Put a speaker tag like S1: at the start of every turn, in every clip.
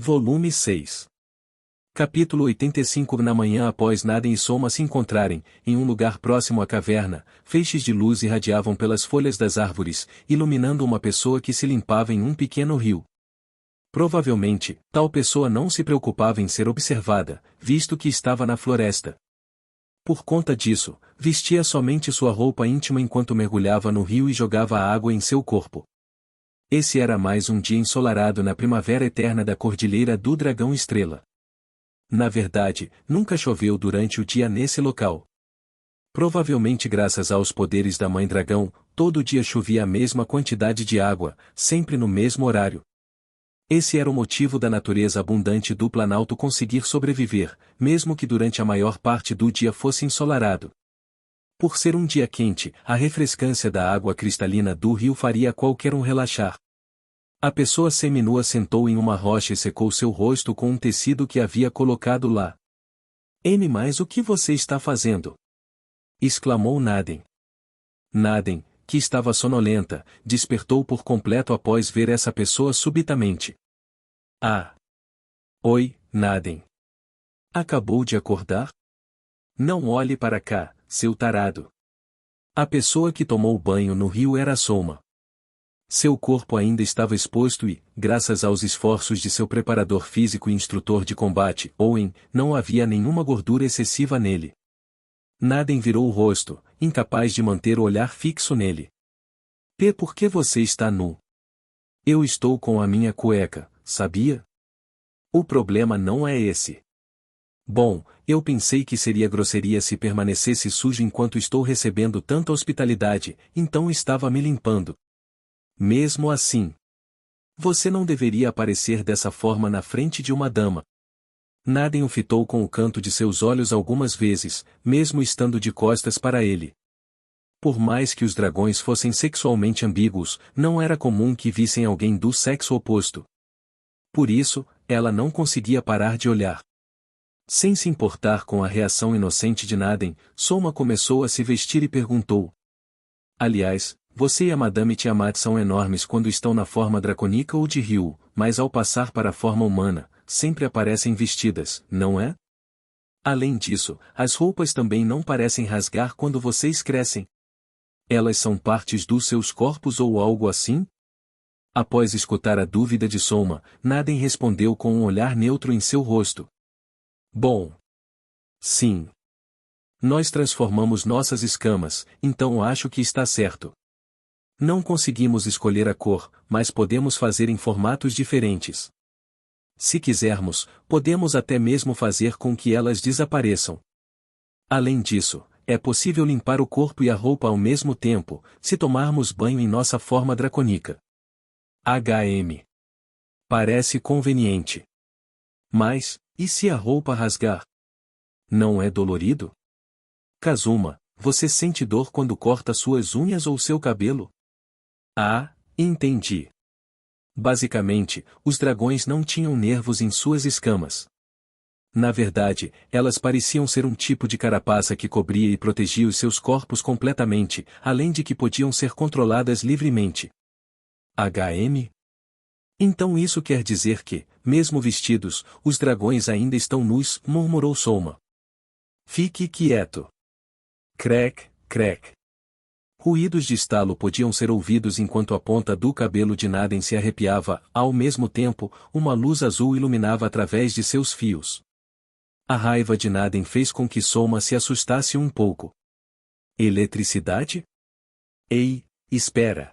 S1: Volume 6. Capítulo 85. Na manhã após Naden e Soma se encontrarem, em um lugar próximo à caverna, feixes de luz irradiavam pelas folhas das árvores, iluminando uma pessoa que se limpava em um pequeno rio. Provavelmente, tal pessoa não se preocupava em ser observada, visto que estava na floresta. Por conta disso, vestia somente sua roupa íntima enquanto mergulhava no rio e jogava a água em seu corpo. Esse era mais um dia ensolarado na primavera eterna da Cordilheira do Dragão Estrela. Na verdade, nunca choveu durante o dia nesse local. Provavelmente graças aos poderes da Mãe Dragão, todo dia chovia a mesma quantidade de água, sempre no mesmo horário. Esse era o motivo da natureza abundante do Planalto conseguir sobreviver, mesmo que durante a maior parte do dia fosse ensolarado. Por ser um dia quente, a refrescância da água cristalina do rio faria qualquer um relaxar. A pessoa seminua sentou em uma rocha e secou seu rosto com um tecido que havia colocado lá. Mas o que você está fazendo? Exclamou Naden. Naden, que estava sonolenta, despertou por completo após ver essa pessoa subitamente. Ah! Oi, Naden. Acabou de acordar? Não olhe para cá, seu tarado. A pessoa que tomou banho no rio era Soma. Seu corpo ainda estava exposto e, graças aos esforços de seu preparador físico e instrutor de combate, Owen, não havia nenhuma gordura excessiva nele. Naden virou o rosto, incapaz de manter o olhar fixo nele. Por que você está nu? Eu estou com a minha cueca, sabia? O problema não é esse. Bom, eu pensei que seria grosseria se permanecesse sujo enquanto estou recebendo tanta hospitalidade, então estava me limpando. Mesmo assim, você não deveria aparecer dessa forma na frente de uma dama. Naden o fitou com o canto de seus olhos algumas vezes, mesmo estando de costas para ele. Por mais que os dragões fossem sexualmente ambíguos, não era comum que vissem alguém do sexo oposto. Por isso, ela não conseguia parar de olhar. Sem se importar com a reação inocente de Naden, Soma começou a se vestir e perguntou. Aliás, você e a Madame Tiamat são enormes quando estão na forma dracônica ou de Ryu, mas ao passar para a forma humana, sempre aparecem vestidas, não é? Além disso, as roupas também não parecem rasgar quando vocês crescem. Elas são partes dos seus corpos ou algo assim? Após escutar a dúvida de Soma, Naden respondeu com um olhar neutro em seu rosto. Bom. Sim. Nós transformamos nossas escamas, então acho que está certo. Não conseguimos escolher a cor, mas podemos fazer em formatos diferentes. Se quisermos, podemos até mesmo fazer com que elas desapareçam. Além disso, é possível limpar o corpo e a roupa ao mesmo tempo, se tomarmos banho em nossa forma dracônica. Parece conveniente. Mas, e se a roupa rasgar? Não é dolorido? Kazuma, você sente dor quando corta suas unhas ou seu cabelo? Ah, entendi. Basicamente, os dragões não tinham nervos em suas escamas. Na verdade, elas pareciam ser um tipo de carapaça que cobria e protegia os seus corpos completamente, além de que podiam ser controladas livremente. Então isso quer dizer que, mesmo vestidos, os dragões ainda estão nus, murmurou Soma. Fique quieto. Crec, crec. Ruídos de estalo podiam ser ouvidos enquanto a ponta do cabelo de Naden se arrepiava, ao mesmo tempo, uma luz azul iluminava através de seus fios. A raiva de Naden fez com que Soma se assustasse um pouco. Eletricidade? Ei, espera.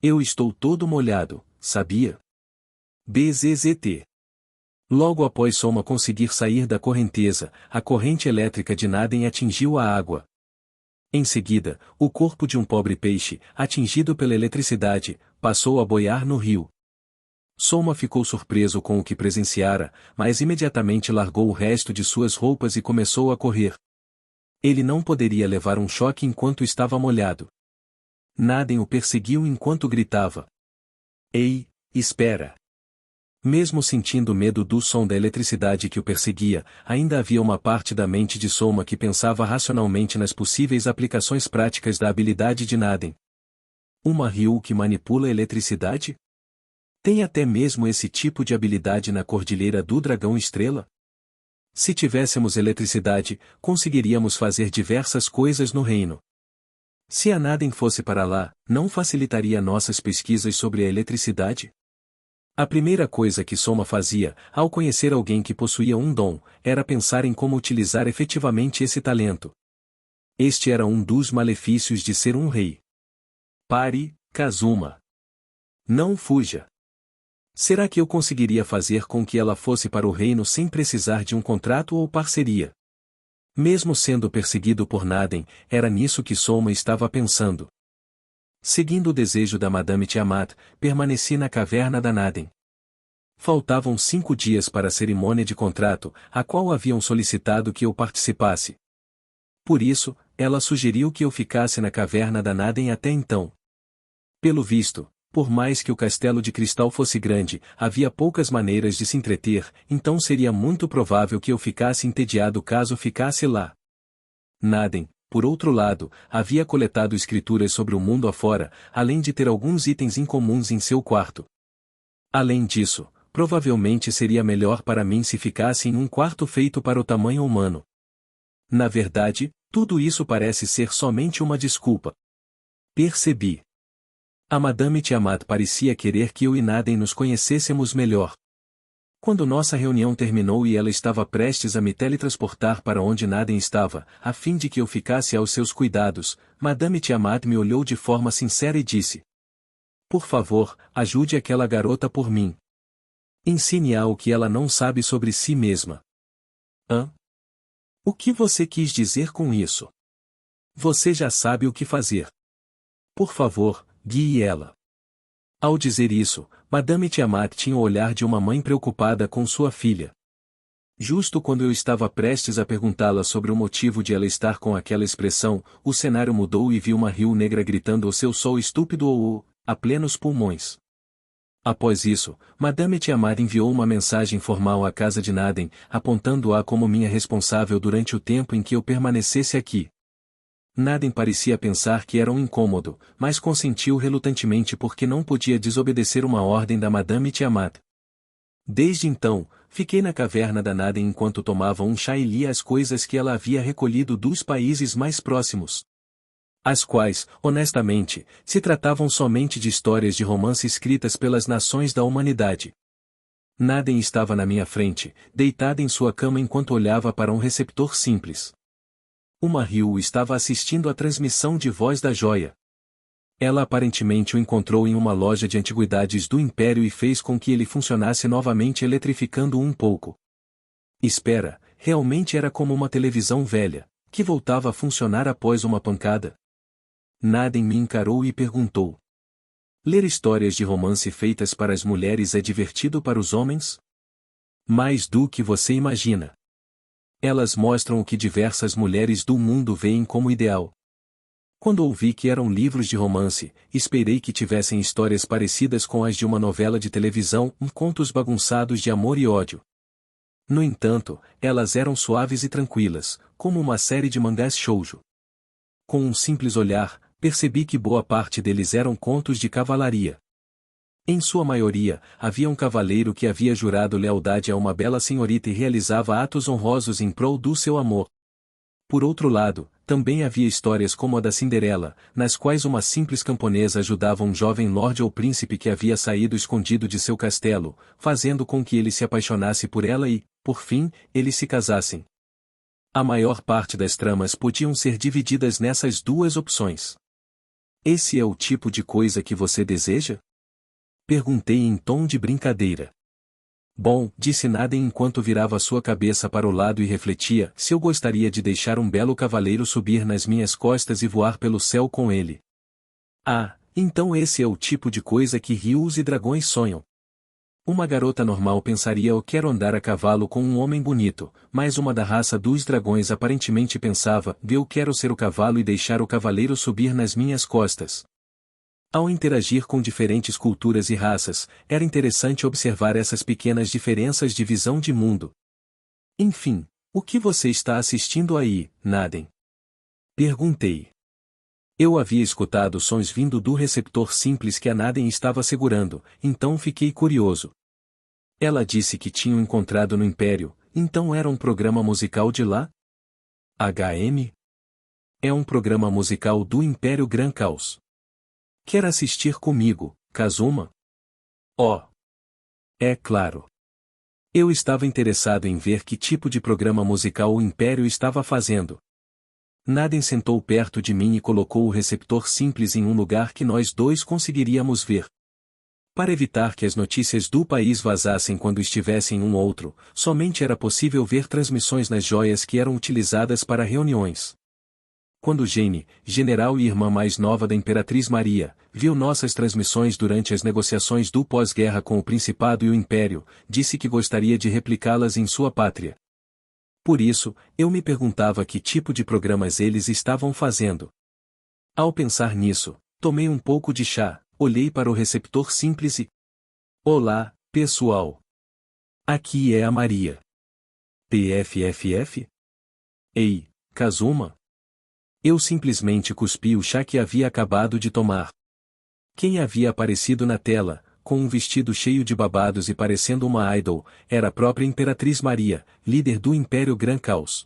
S1: Eu estou todo molhado, sabia? BZZT. Logo após Soma conseguir sair da correnteza, a corrente elétrica de Naden atingiu a água. Em seguida, o corpo de um pobre peixe, atingido pela eletricidade, passou a boiar no rio. Soma ficou surpreso com o que presenciara, mas imediatamente largou o resto de suas roupas e começou a correr. Ele não poderia levar um choque enquanto estava molhado. Naden o perseguiu enquanto gritava. Ei, espera! Mesmo sentindo medo do som da eletricidade que o perseguia, ainda havia uma parte da mente de Soma que pensava racionalmente nas possíveis aplicações práticas da habilidade de Naden. Uma Ryu que manipula a eletricidade? Tem até mesmo esse tipo de habilidade na Cordilheira do Dragão Estrela? Se tivéssemos eletricidade, conseguiríamos fazer diversas coisas no reino. Se a Naden fosse para lá, não facilitaria nossas pesquisas sobre a eletricidade? A primeira coisa que Soma fazia, ao conhecer alguém que possuía um dom, era pensar em como utilizar efetivamente esse talento. Este era um dos malefícios de ser um rei. Pare, Kazuma. Não fuja. Será que eu conseguiria fazer com que ela fosse para o reino sem precisar de um contrato ou parceria? Mesmo sendo perseguido por Naden, era nisso que Soma estava pensando. Seguindo o desejo da Madame Tiamat, permaneci na caverna da Naden. Faltavam 5 dias para a cerimônia de contrato, a qual haviam solicitado que eu participasse. Por isso, ela sugeriu que eu ficasse na caverna da Naden até então. Pelo visto, por mais que o castelo de cristal fosse grande, havia poucas maneiras de se entreter, então seria muito provável que eu ficasse entediado caso ficasse lá. Naden, por outro lado, havia coletado escrituras sobre o mundo afora, além de ter alguns itens incomuns em seu quarto. Além disso, provavelmente seria melhor para mim se ficasse em um quarto feito para o tamanho humano. Na verdade, tudo isso parece ser somente uma desculpa. Percebi. A Madame Tiamat parecia querer que eu e Naden nos conhecêssemos melhor. Quando nossa reunião terminou e ela estava prestes a me teletransportar para onde Naden estava, a fim de que eu ficasse aos seus cuidados, Madame Tiamat me olhou de forma sincera e disse: "Por favor, ajude aquela garota por mim. Ensine-a o que ela não sabe sobre si mesma." Hã? O que você quis dizer com isso? Você já sabe o que fazer. Por favor, guie ela. Ao dizer isso, Madame Tiamat tinha o olhar de uma mãe preocupada com sua filha. Justo quando eu estava prestes a perguntá-la sobre o motivo de ela estar com aquela expressão, o cenário mudou e vi uma rio negra gritando o seu sol estúpido a plenos pulmões. Após isso, Madame Tiamat enviou uma mensagem formal à casa de Naden, apontando-a como minha responsável durante o tempo em que eu permanecesse aqui. Naden parecia pensar que era um incômodo, mas consentiu relutantemente porque não podia desobedecer uma ordem da Madame Tiamat. Desde então, fiquei na caverna da Naden enquanto tomava um chá e lia as coisas que ela havia recolhido dos países mais próximos. As quais, honestamente, se tratavam somente de histórias de romance escritas pelas nações da humanidade. Naden estava na minha frente, deitada em sua cama enquanto olhava para um receptor simples. Uma Ryu estava assistindo à transmissão de voz da joia. Ela aparentemente o encontrou em uma loja de antiguidades do Império e fez com que ele funcionasse novamente eletrificando um pouco. Espera, realmente era como uma televisão velha, que voltava a funcionar após uma pancada? Naden me encarou e perguntou: "Ler histórias de romance feitas para as mulheres é divertido para os homens?" "Mais do que você imagina. Elas mostram o que diversas mulheres do mundo veem como ideal." Quando ouvi que eram livros de romance, esperei que tivessem histórias parecidas com as de uma novela de televisão, contos bagunçados de amor e ódio. No entanto, elas eram suaves e tranquilas, como uma série de mangás shoujo. Com um simples olhar, percebi que boa parte deles eram contos de cavalaria. Em sua maioria, havia um cavaleiro que havia jurado lealdade a uma bela senhorita e realizava atos honrosos em prol do seu amor. Por outro lado, também havia histórias como a da Cinderela, nas quais uma simples camponesa ajudava um jovem lorde ou príncipe que havia saído escondido de seu castelo, fazendo com que ele se apaixonasse por ela e, por fim, eles se casassem. A maior parte das tramas podiam ser divididas nessas duas opções. Esse é o tipo de coisa que você deseja? Perguntei em tom de brincadeira. Bom, disse Naden enquanto virava sua cabeça para o lado e refletia se eu gostaria de deixar um belo cavaleiro subir nas minhas costas e voar pelo céu com ele. Ah, então esse é o tipo de coisa que rios e dragões sonham. Uma garota normal pensaria eu quero andar a cavalo com um homem bonito, mas uma da raça dos dragões aparentemente pensava eu quero ser o cavalo e deixar o cavaleiro subir nas minhas costas. Ao interagir com diferentes culturas e raças, era interessante observar essas pequenas diferenças de visão de mundo. Enfim, o que você está assistindo aí, Naden? Perguntei. Eu havia escutado sons vindo do receptor simples que a Naden estava segurando, então fiquei curioso. Ela disse que tinham encontrado no Império, então era um programa musical de lá? HM? É um programa musical do Império Gran Caos. Quer assistir comigo, Kazuma? Oh! É claro. Eu estava interessado em ver que tipo de programa musical o Império estava fazendo. Naden sentou perto de mim e colocou o receptor simples em um lugar que nós dois conseguiríamos ver. Para evitar que as notícias do país vazassem quando estivesse em um outro, somente era possível ver transmissões nas joias que eram utilizadas para reuniões. Quando Jane, general e irmã mais nova da Imperatriz Maria, viu nossas transmissões durante as negociações do pós-guerra com o Principado e o Império, disse que gostaria de replicá-las em sua pátria. Por isso, eu me perguntava que tipo de programas eles estavam fazendo. Ao pensar nisso, tomei um pouco de chá, olhei para o receptor simples e... Olá, pessoal! Aqui é a Maria. PFFF? Ei, Kazuma? Eu simplesmente cuspi o chá que havia acabado de tomar. Quem havia aparecido na tela, com um vestido cheio de babados e parecendo uma idol, era a própria Imperatriz Maria, líder do Império Gran Caos.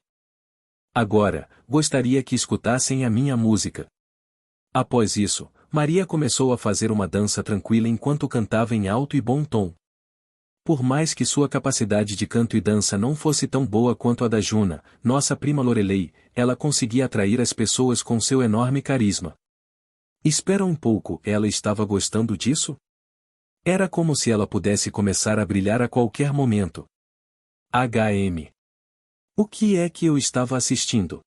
S1: Agora, gostaria que escutassem a minha música. Após isso, Maria começou a fazer uma dança tranquila enquanto cantava em alto e bom tom. Por mais que sua capacidade de canto e dança não fosse tão boa quanto a da Juna, nossa prima Lorelei, ela conseguia atrair as pessoas com seu enorme carisma. Espera um pouco, ela estava gostando disso? Era como se ela pudesse começar a brilhar a qualquer momento. HM. O que é que eu estava assistindo?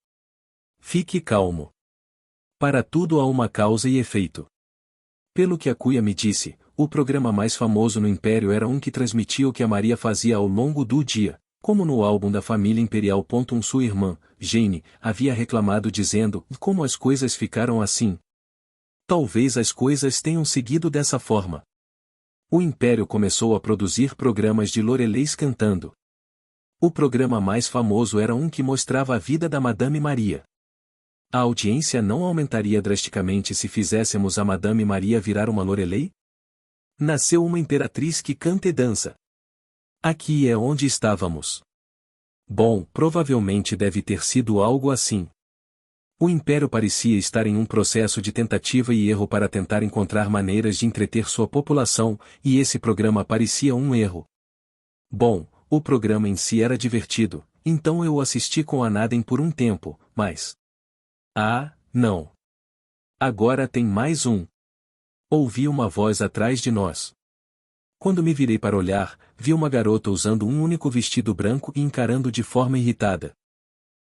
S1: Fique calmo. Para tudo há uma causa e efeito. Pelo que a Kuya me disse, o programa mais famoso no Império era um que transmitia o que a Maria fazia ao longo do dia, como no álbum da família imperial. Sua irmã, Jane, havia reclamado dizendo como as coisas ficaram assim. Talvez as coisas tenham seguido dessa forma. O Império começou a produzir programas de Loreleis cantando. O programa mais famoso era um que mostrava a vida da Madame Maria. A audiência não aumentaria drasticamente se fizéssemos a Madame Maria virar uma Lorelei? Nasceu uma imperatriz que canta e dança. Aqui é onde estávamos. Bom, provavelmente deve ter sido algo assim. O Império parecia estar em um processo de tentativa e erro para tentar encontrar maneiras de entreter sua população, e esse programa parecia um erro. Bom, o programa em si era divertido, então eu o assisti com a Naden por um tempo, mas... Ah, não. Agora tem mais um. Ouvi uma voz atrás de nós. Quando me virei para olhar, vi uma garota usando um único vestido branco e encarando de forma irritada.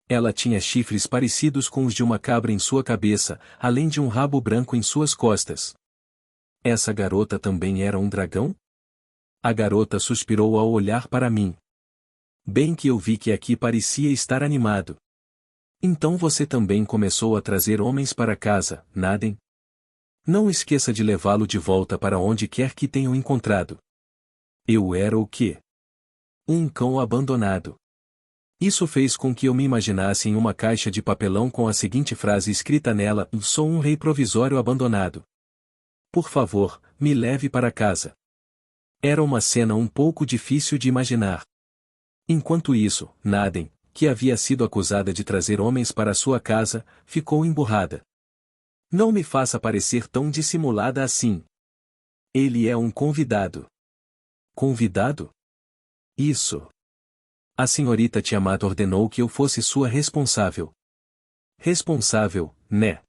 S1: Ela tinha chifres parecidos com os de uma cabra em sua cabeça, além de um rabo branco em suas costas. Essa garota também era um dragão? A garota suspirou ao olhar para mim. Bem que eu vi que aqui parecia estar animado. Então você também começou a trazer homens para casa, Naden? Não esqueça de levá-lo de volta para onde quer que tenham encontrado. Eu era o quê? Um cão abandonado. Isso fez com que eu me imaginasse em uma caixa de papelão com a seguinte frase escrita nela: sou um rei provisório abandonado. Por favor, me leve para casa. Era uma cena um pouco difícil de imaginar. Enquanto isso, Naden, que havia sido acusada de trazer homens para sua casa, ficou emburrada. Não me faça parecer tão dissimulada assim. Ele é um convidado. Convidado? Isso. A senhorita Tiamat ordenou que eu fosse sua responsável. Responsável, né?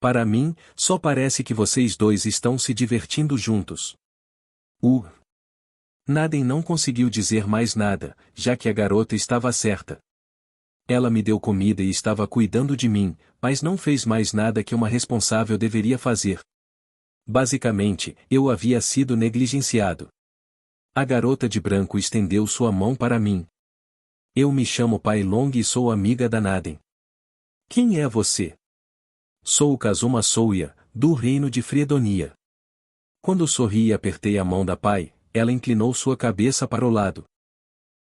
S1: Para mim, só parece que vocês dois estão se divertindo juntos. Naden não conseguiu dizer mais nada, já que a garota estava certa. Ela me deu comida e estava cuidando de mim, mas não fez mais nada que uma responsável deveria fazer. Basicamente, eu havia sido negligenciado. A garota de branco estendeu sua mão para mim. Eu me chamo Pai Long e sou amiga da Naden. Quem é você? Sou o Kazuma Souya, do reino de Friedonia. Quando sorri e apertei a mão da Pai, ela inclinou sua cabeça para o lado.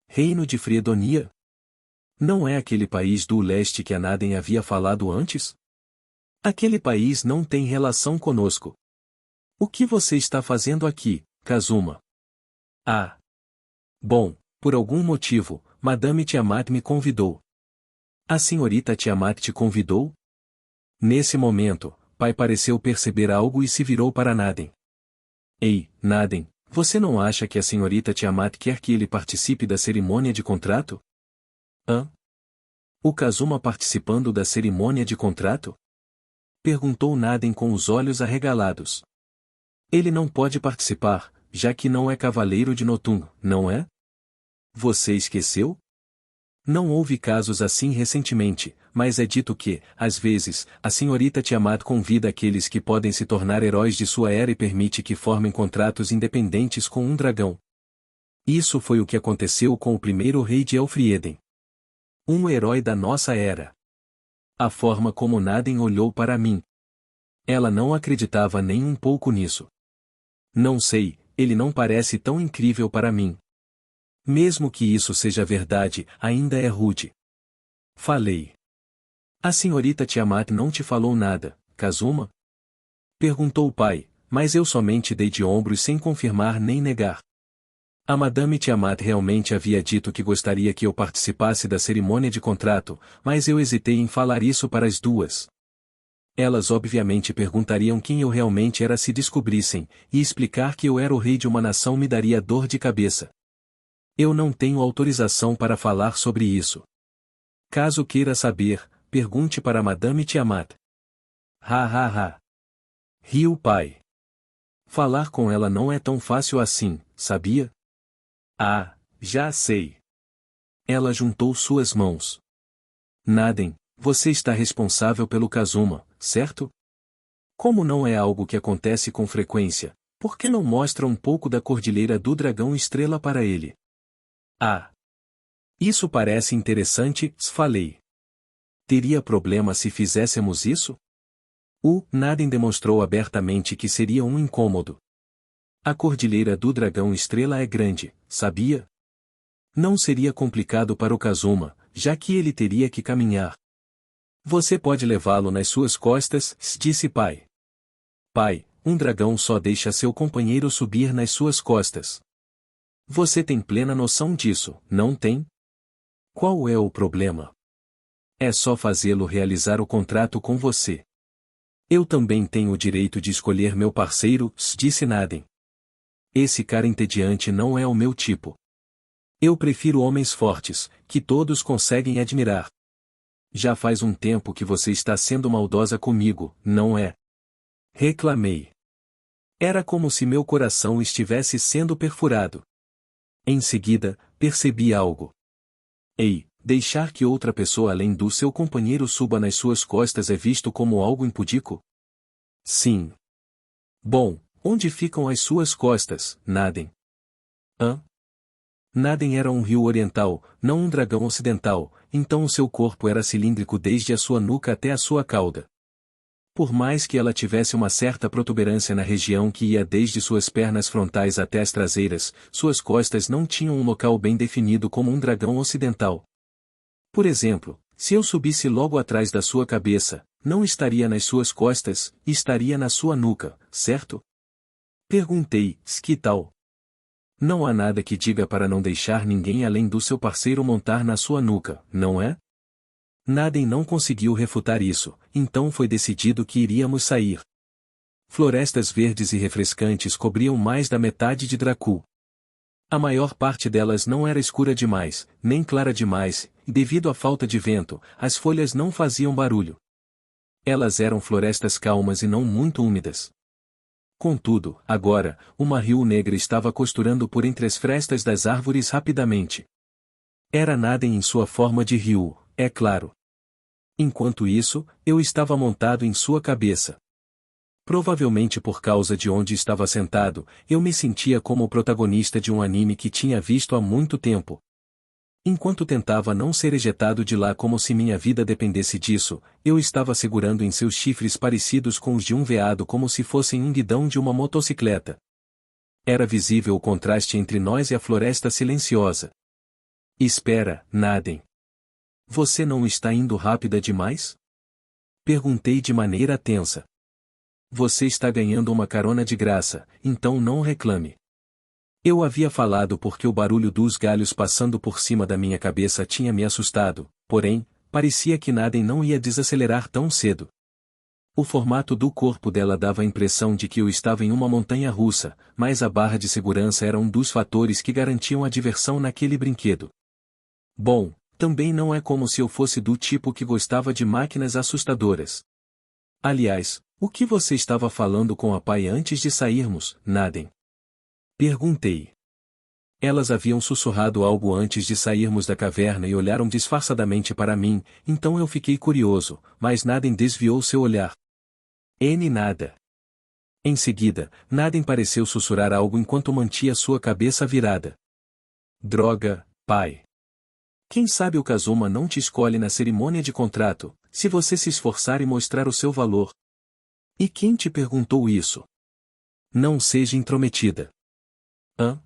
S1: Reino de Friedonia? Não é aquele país do leste que a Naden havia falado antes? Aquele país não tem relação conosco. O que você está fazendo aqui, Kazuma? Ah. Bom, por algum motivo, Madame Tiamat me convidou. A senhorita Tiamat te convidou? Nesse momento, pai pareceu perceber algo e se virou para Naden. Ei, Naden, você não acha que a senhorita Tiamat quer que ele participe da cerimônia de contrato? Hã? O Kazuma participando da cerimônia de contrato? Perguntou Naden com os olhos arregalados. Ele não pode participar, já que não é cavaleiro de Notung, não é? Você esqueceu? Não houve casos assim recentemente, mas é dito que, às vezes, a senhorita Tiamat convida aqueles que podem se tornar heróis de sua era e permite que formem contratos independentes com um dragão. Isso foi o que aconteceu com o primeiro rei de Elfrieden. Um herói da nossa era. A forma como Naden olhou para mim. Ela não acreditava nem um pouco nisso. Não sei, ele não parece tão incrível para mim. Mesmo que isso seja verdade, ainda é rude. Falei. A senhorita Tiamat não te falou nada, Kazuma? Perguntou o pai, mas eu somente dei de ombros sem confirmar nem negar. A Madame Tiamat realmente havia dito que gostaria que eu participasse da cerimônia de contrato, mas eu hesitei em falar isso para as duas. Elas obviamente perguntariam quem eu realmente era se descobrissem, e explicar que eu era o rei de uma nação me daria dor de cabeça. Eu não tenho autorização para falar sobre isso. Caso queira saber, pergunte para Madame Tiamat. Ha ha ha. Riu o pai. Falar com ela não é tão fácil assim, sabia? Ah, já sei. Ela juntou suas mãos. Naden, você está responsável pelo Kazuma, certo? Como não é algo que acontece com frequência, por que não mostra um pouco da Cordilheira do Dragão Estrela para ele? Ah! Isso parece interessante, falei. Teria problema se fizéssemos isso? Naden demonstrou abertamente que seria um incômodo. A Cordilheira do Dragão Estrela é grande, sabia? Não seria complicado para o Kazuma, já que ele teria que caminhar. Você pode levá-lo nas suas costas, disse pai. Pai, um dragão só deixa seu companheiro subir nas suas costas. Você tem plena noção disso, não tem? Qual é o problema? É só fazê-lo realizar o contrato com você. Eu também tenho o direito de escolher meu parceiro, disse Naden. Esse cara entediante não é o meu tipo. Eu prefiro homens fortes, que todos conseguem admirar. Já faz um tempo que você está sendo maldosa comigo, não é? Reclamei. Era como se meu coração estivesse sendo perfurado. Em seguida, percebi algo. Ei, deixar que outra pessoa além do seu companheiro suba nas suas costas é visto como algo impudícuo? Sim. Bom, onde ficam as suas costas, Naden? Hã? Naden era um rio oriental, não um dragão ocidental, então o seu corpo era cilíndrico desde a sua nuca até a sua cauda. Por mais que ela tivesse uma certa protuberância na região que ia desde suas pernas frontais até as traseiras, suas costas não tinham um local bem definido como um dragão ocidental. Por exemplo, se eu subisse logo atrás da sua cabeça, não estaria nas suas costas, estaria na sua nuca, certo? Perguntei, que tal? Não há nada que diga para não deixar ninguém além do seu parceiro montar na sua nuca, não é? Naden não conseguiu refutar isso, então foi decidido que iríamos sair. Florestas verdes e refrescantes cobriam mais da metade de Dracul. A maior parte delas não era escura demais, nem clara demais, e devido à falta de vento, as folhas não faziam barulho. Elas eram florestas calmas e não muito úmidas. Contudo, agora, uma rio negra estava costurando por entre as frestas das árvores rapidamente. Era Naden em sua forma de rio, é claro. Enquanto isso, eu estava montado em sua cabeça. Provavelmente por causa de onde estava sentado, eu me sentia como o protagonista de um anime que tinha visto há muito tempo. Enquanto tentava não ser ejetado de lá como se minha vida dependesse disso, eu estava segurando em seus chifres parecidos com os de um veado como se fossem um guidão de uma motocicleta. Era visível o contraste entre nós e a floresta silenciosa. Espera, Naden. Você não está indo rápida demais? Perguntei de maneira tensa. Você está ganhando uma carona de graça, então não reclame. Eu havia falado porque o barulho dos galhos passando por cima da minha cabeça tinha me assustado, porém, parecia que Naden não ia desacelerar tão cedo. O formato do corpo dela dava a impressão de que eu estava em uma montanha russa, mas a barra de segurança era um dos fatores que garantiam a diversão naquele brinquedo. Bom, também não é como se eu fosse do tipo que gostava de máquinas assustadoras. Aliás, o que você estava falando com a pai antes de sairmos, Naden? Perguntei. Elas haviam sussurrado algo antes de sairmos da caverna e olharam disfarçadamente para mim, então eu fiquei curioso, mas Naden desviou seu olhar. Nada. Em seguida, Naden pareceu sussurrar algo enquanto mantinha sua cabeça virada. Droga, pai. Quem sabe o Kazuma não te escolhe na cerimônia de contrato, se você se esforçar e mostrar o seu valor. E quem te perguntou isso? Não seja intrometida. Hã?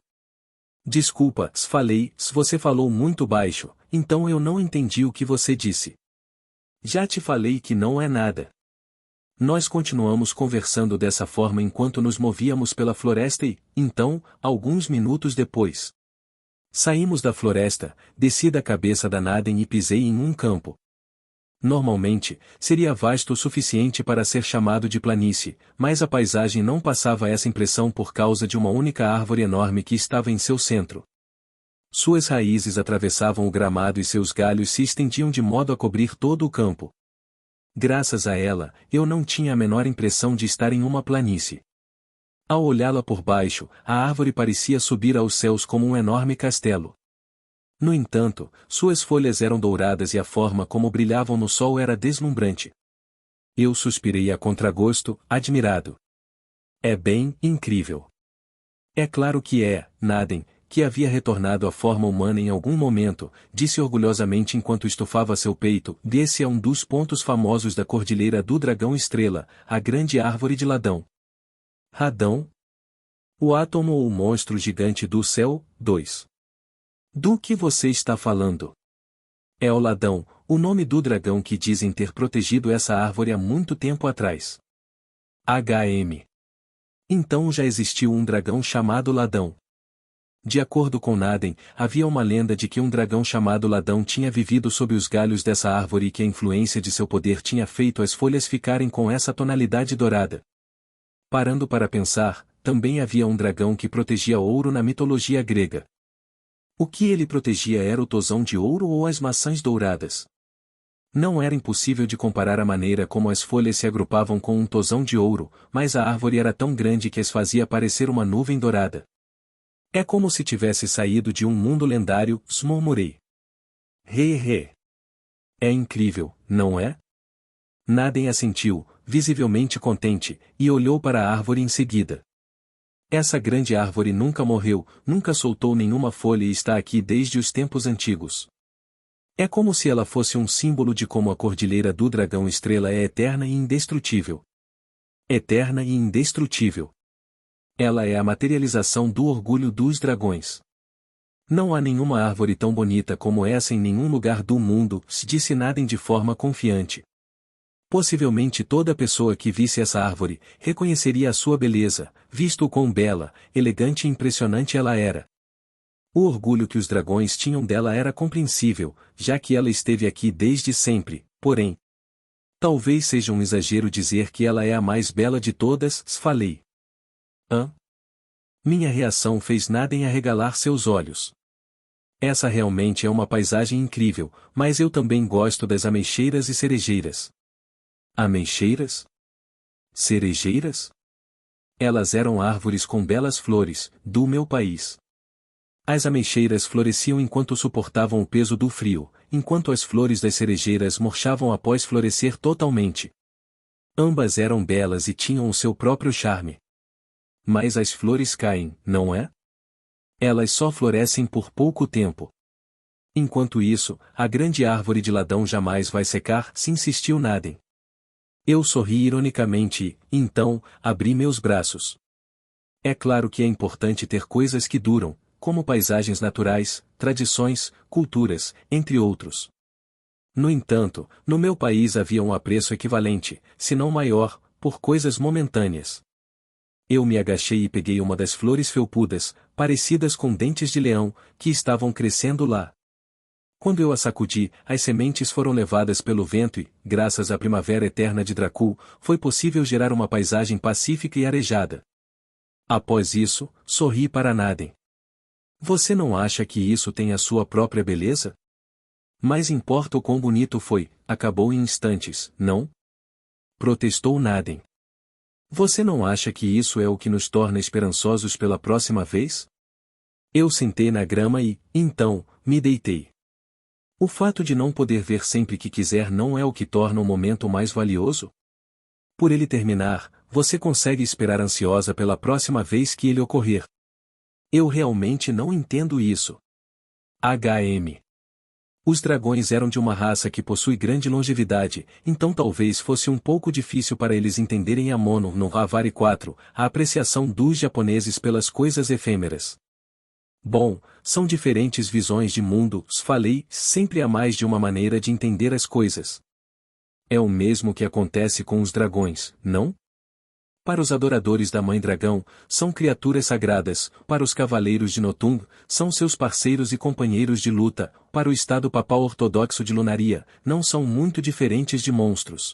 S1: Desculpa, falei, você falou muito baixo, então eu não entendi o que você disse. Já te falei que não é nada. Nós continuamos conversando dessa forma enquanto nos movíamos pela floresta e, então, alguns minutos depois. Saímos da floresta, desci da cabeça da Naden e pisei em um campo. Normalmente, seria vasto o suficiente para ser chamado de planície, mas a paisagem não passava essa impressão por causa de uma única árvore enorme que estava em seu centro. Suas raízes atravessavam o gramado e seus galhos se estendiam de modo a cobrir todo o campo. Graças a ela, eu não tinha a menor impressão de estar em uma planície. Ao olhá-la por baixo, a árvore parecia subir aos céus como um enorme castelo. No entanto, suas folhas eram douradas e a forma como brilhavam no sol era deslumbrante. Eu suspirei a contragosto, admirado. É bem incrível. É claro que é, Naden, que havia retornado à forma humana em algum momento, disse orgulhosamente enquanto estufava seu peito. Esse é um dos pontos famosos da Cordilheira do Dragão Estrela, a grande árvore de Ladão. Radão? O átomo ou o monstro gigante do céu, 2. Do que você está falando? É o Ladão, o nome do dragão que dizem ter protegido essa árvore há muito tempo atrás. HM. Então já existiu um dragão chamado Ladão. De acordo com Naden, havia uma lenda de que um dragão chamado Ladão tinha vivido sob os galhos dessa árvore e que a influência de seu poder tinha feito as folhas ficarem com essa tonalidade dourada. Parando para pensar, também havia um dragão que protegia ouro na mitologia grega. O que ele protegia era o tozão de ouro ou as maçãs douradas? Não era impossível de comparar a maneira como as folhas se agrupavam com um tozão de ouro, mas a árvore era tão grande que as fazia parecer uma nuvem dourada. É como se tivesse saído de um mundo lendário, murmurei. He. É incrível, não é? Naden assentiu, visivelmente contente, e olhou para a árvore em seguida. Essa grande árvore nunca morreu, nunca soltou nenhuma folha e está aqui desde os tempos antigos. É como se ela fosse um símbolo de como a Cordilheira do Dragão Estrela é eterna e indestrutível. Eterna e indestrutível. Ela é a materialização do orgulho dos dragões. Não há nenhuma árvore tão bonita como essa em nenhum lugar do mundo, disse Naden de forma confiante. Possivelmente toda pessoa que visse essa árvore, reconheceria a sua beleza, visto o quão bela, elegante e impressionante ela era. O orgulho que os dragões tinham dela era compreensível, já que ela esteve aqui desde sempre, porém. Talvez seja um exagero dizer que ela é a mais bela de todas, falei. Hã? Minha reação fez Naden arregalar seus olhos. Essa realmente é uma paisagem incrível, mas eu também gosto das ameixeiras e cerejeiras. Ameixeiras? Cerejeiras? Elas eram árvores com belas flores, do meu país. As ameixeiras floresciam enquanto suportavam o peso do frio, enquanto as flores das cerejeiras murchavam após florescer totalmente. Ambas eram belas e tinham o seu próprio charme. Mas as flores caem, não é? Elas só florescem por pouco tempo. Enquanto isso, a grande árvore de Ladão jamais vai secar, se insistiu Naden. Eu sorri ironicamente e, então, abri meus braços. É claro que é importante ter coisas que duram, como paisagens naturais, tradições, culturas, entre outros. No entanto, no meu país havia um apreço equivalente, se não maior, por coisas momentâneas. Eu me agachei e peguei uma das flores felpudas, parecidas com dentes de leão, que estavam crescendo lá. Quando eu a sacudi, as sementes foram levadas pelo vento e, graças à primavera eterna de Dracul, foi possível gerar uma paisagem pacífica e arejada. Após isso, sorri para Naden. Você não acha que isso tem a sua própria beleza? Mas importa o quão bonito foi, acabou em instantes, não? Protestou Naden. Você não acha que isso é o que nos torna esperançosos pela próxima vez? Eu sentei na grama e, então, me deitei. O fato de não poder ver sempre que quiser não é o que torna o momento mais valioso? Por ele terminar, você consegue esperar ansiosa pela próxima vez que ele ocorrer. Eu realmente não entendo isso. HM. Os dragões eram de uma raça que possui grande longevidade, então talvez fosse um pouco difícil para eles entenderem a Mono no Havari 4, a apreciação dos japoneses pelas coisas efêmeras. Bom, são diferentes visões de mundo, falei, sempre há mais de uma maneira de entender as coisas. É o mesmo que acontece com os dragões, não? Para os adoradores da Mãe Dragão, são criaturas sagradas, para os cavaleiros de Notung, são seus parceiros e companheiros de luta, para o Estado Papal Ortodoxo de Lunaria, não são muito diferentes de monstros.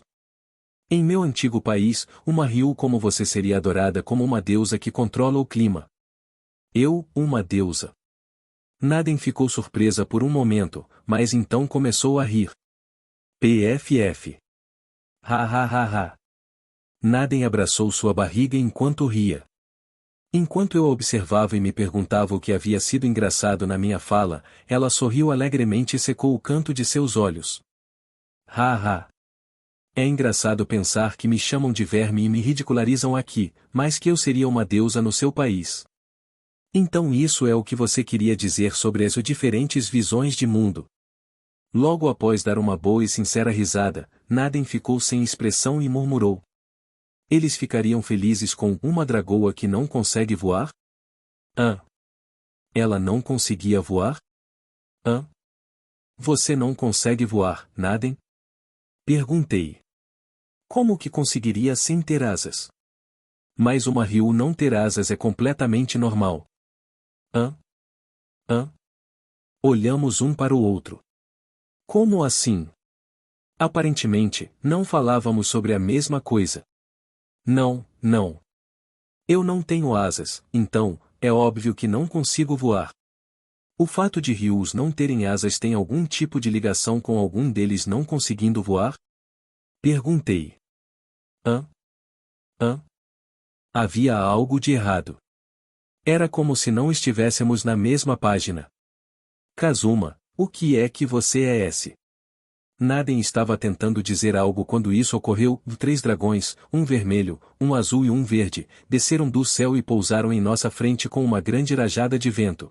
S1: Em meu antigo país, uma Ryu como você seria adorada como uma deusa que controla o clima. Eu, uma deusa. Naden ficou surpresa por um momento, mas então começou a rir. PFF. Ha ha ha ha. Naden abraçou sua barriga enquanto ria. Enquanto eu a observava e me perguntava o que havia sido engraçado na minha fala, ela sorriu alegremente e secou o canto de seus olhos. Ha ha. É engraçado pensar que me chamam de verme e me ridicularizam aqui, mas que eu seria uma deusa no seu país. Então isso é o que você queria dizer sobre as diferentes visões de mundo. Logo após dar uma boa e sincera risada, Naden ficou sem expressão e murmurou. Eles ficariam felizes com uma dragoa que não consegue voar? Ah. Ela não conseguia voar? Ah. Você não consegue voar, Naden? Perguntei. Como que conseguiria sem ter asas? Mas uma Ryu não ter asas é completamente normal. Ah? Ah? Olhamos um para o outro. Como assim? Aparentemente, não falávamos sobre a mesma coisa. Não, não. Eu não tenho asas, então, é óbvio que não consigo voar. O fato de Ryus não terem asas tem algum tipo de ligação com algum deles não conseguindo voar? Perguntei. Hã? Hã? Havia algo de errado. Era como se não estivéssemos na mesma página. Kazuma, o que é que você é esse? Naden estava tentando dizer algo quando isso ocorreu. 3 dragões, um vermelho, um azul e um verde, desceram do céu e pousaram em nossa frente com uma grande rajada de vento.